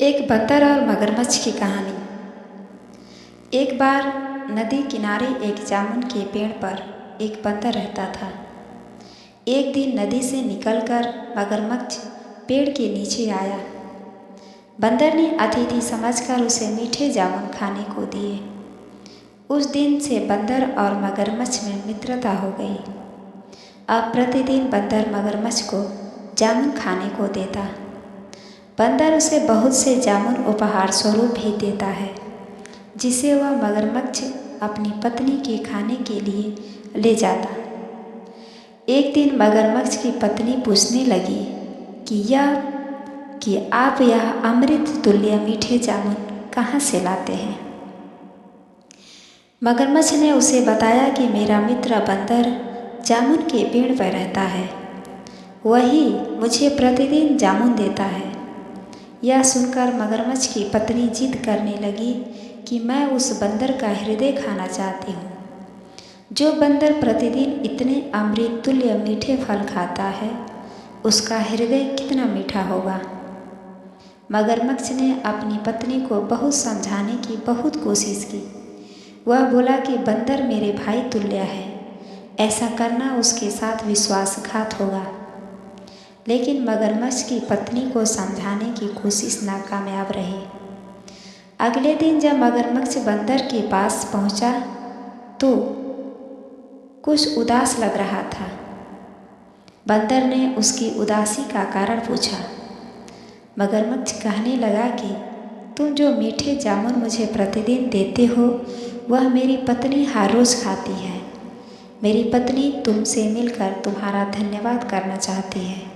एक बंदर और मगरमच्छ की कहानी। एक बार नदी किनारे एक जामुन के पेड़ पर एक बंदर रहता था। एक दिन नदी से निकलकर मगरमच्छ पेड़ के नीचे आया। बंदर ने अतिथि समझकर उसे मीठे जामुन खाने को दिए। उस दिन से बंदर और मगरमच्छ में मित्रता हो गई। अब प्रतिदिन बंदर मगरमच्छ को जामुन खाने को देता। बंदर उसे बहुत से जामुन उपहार स्वरूप भी देता है, जिसे वह मगरमच्छ अपनी पत्नी के खाने के लिए ले जाता। एक दिन मगरमच्छ की पत्नी पूछने लगी कि आप यह अमृत तुल्य मीठे जामुन कहाँ से लाते हैं। मगरमच्छ ने उसे बताया कि मेरा मित्र बंदर जामुन के पेड़ पर रहता है, वही मुझे प्रतिदिन जामुन देता है। यह सुनकर मगरमच्छ की पत्नी जिद करने लगी कि मैं उस बंदर का हृदय खाना चाहती हूँ। जो बंदर प्रतिदिन इतने अमृत तुल्य मीठे फल खाता है, उसका हृदय कितना मीठा होगा। मगरमच्छ ने अपनी पत्नी को बहुत समझाने की बहुत कोशिश की। वह बोला कि बंदर मेरे भाई तुल्य है, ऐसा करना उसके साथ विश्वासघात होगा। लेकिन मगरमच्छ की पत्नी को समझाने की कोशिश नाकामयाब रही। अगले दिन जब मगरमच्छ बंदर के पास पहुंचा तो कुछ उदास लग रहा था। बंदर ने उसकी उदासी का कारण पूछा। मगरमच्छ कहने लगा कि तुम जो मीठे जामुन मुझे प्रतिदिन देते हो, वह मेरी पत्नी हर रोज़ खाती है। मेरी पत्नी तुमसे मिलकर तुम्हारा धन्यवाद करना चाहती है।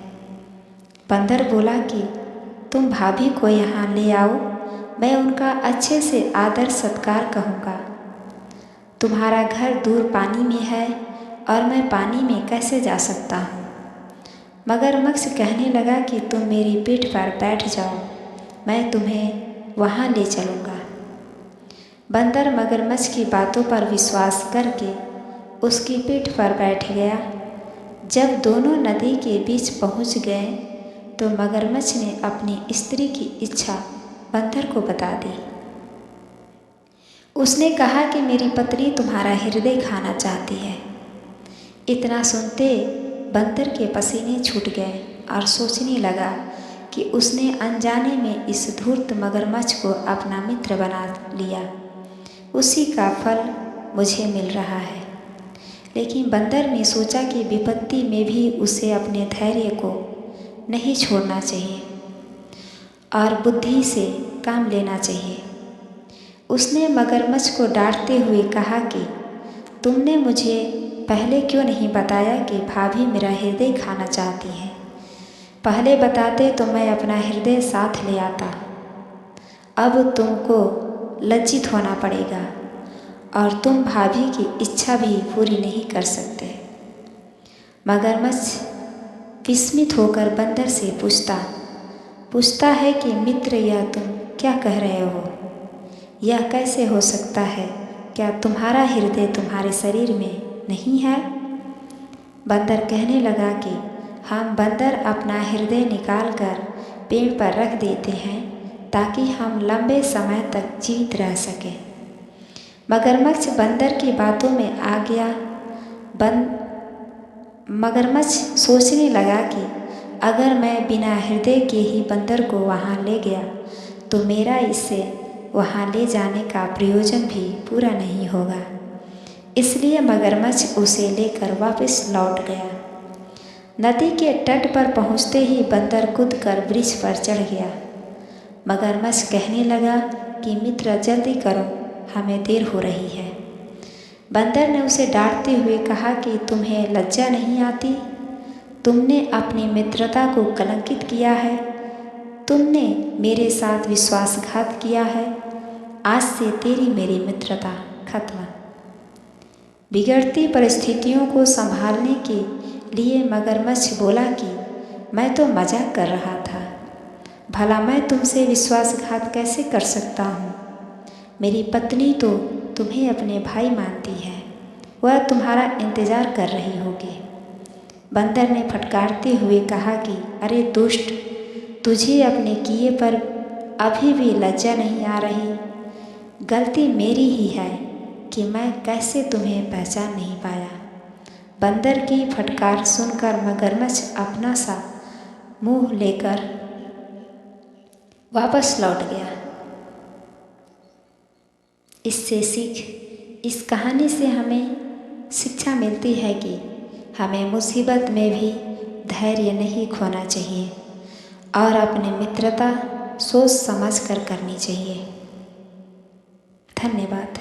बंदर बोला कि तुम भाभी को यहाँ ले आओ, मैं उनका अच्छे से आदर सत्कार कहूँगा। तुम्हारा घर दूर पानी में है और मैं पानी में कैसे जा सकता हूँ। मगरमच्छ कहने लगा कि तुम मेरी पीठ पर बैठ जाओ, मैं तुम्हें वहाँ ले चलूँगा। बंदर मगरमच्छ की बातों पर विश्वास करके उसकी पीठ पर बैठ गया। जब दोनों नदी के बीच पहुँच गए तो मगरमच्छ ने अपनी स्त्री की इच्छा बंदर को बता दी। उसने कहा कि मेरी पत्नी तुम्हारा हृदय खाना चाहती है। इतना सुनते बंदर के पसीने छूट गए और सोचने लगा कि उसने अनजाने में इस धूर्त मगरमच्छ को अपना मित्र बना लिया। उसी का फल मुझे मिल रहा है। लेकिन बंदर ने सोचा कि विपत्ति में भी उसे अपने धैर्य को नहीं छोड़ना चाहिए और बुद्धि से काम लेना चाहिए। उसने मगरमच्छ को डांटते हुए कहा कि तुमने मुझे पहले क्यों नहीं बताया कि भाभी मेरा हृदय खाना चाहती है। पहले बताते तो मैं अपना हृदय साथ ले आता। अब तुमको लज्जित होना पड़ेगा और तुम भाभी की इच्छा भी पूरी नहीं कर सकते। मगरमच्छ विस्मित होकर बंदर से पूछता है कि मित्र, यह तुम क्या कह रहे हो। यह कैसे हो सकता है। क्या तुम्हारा हृदय तुम्हारे शरीर में नहीं है। बंदर कहने लगा कि हम बंदर अपना हृदय निकाल कर पेड़ पर रख देते हैं ताकि हम लंबे समय तक जीवित रह सकें। मगरमच्छ बंदर की बातों में आ गया। मगरमच्छ सोचने लगा कि अगर मैं बिना हृदय के ही बंदर को वहाँ ले गया तो मेरा इससे वहाँ ले जाने का प्रयोजन भी पूरा नहीं होगा। इसलिए मगरमच्छ उसे लेकर वापस लौट गया। नदी के तट पर पहुँचते ही बंदर कूदकर वृक्ष पर चढ़ गया। मगरमच्छ कहने लगा कि मित्र, जल्दी करो, हमें देर हो रही है। बंदर ने उसे डांटते हुए कहा कि तुम्हें लज्जा नहीं आती। तुमने अपनी मित्रता को कलंकित किया है। तुमने मेरे साथ विश्वासघात किया है। आज से तेरी मेरी मित्रता खत्म। बिगड़ती परिस्थितियों को संभालने के लिए मगरमच्छ बोला कि मैं तो मजाक कर रहा था। भला मैं तुमसे विश्वासघात कैसे कर सकता हूँ। मेरी पत्नी तो तुम्हें अपने भाई मानती है, वह तुम्हारा इंतज़ार कर रही होगी। बंदर ने फटकारते हुए कहा कि अरे दुष्ट, तुझे अपने किए पर अभी भी लज्जा नहीं आ रही? गलती मेरी ही है कि मैं कैसे तुम्हें पहचान नहीं पाया। बंदर की फटकार सुनकर मगरमच्छ अपना सा मुंह लेकर वापस लौट गया। इससे सीख, इस कहानी से हमें शिक्षा मिलती है कि हमें मुसीबत में भी धैर्य नहीं खोना चाहिए और अपनी मित्रता सोच समझ कर करनी चाहिए। धन्यवाद।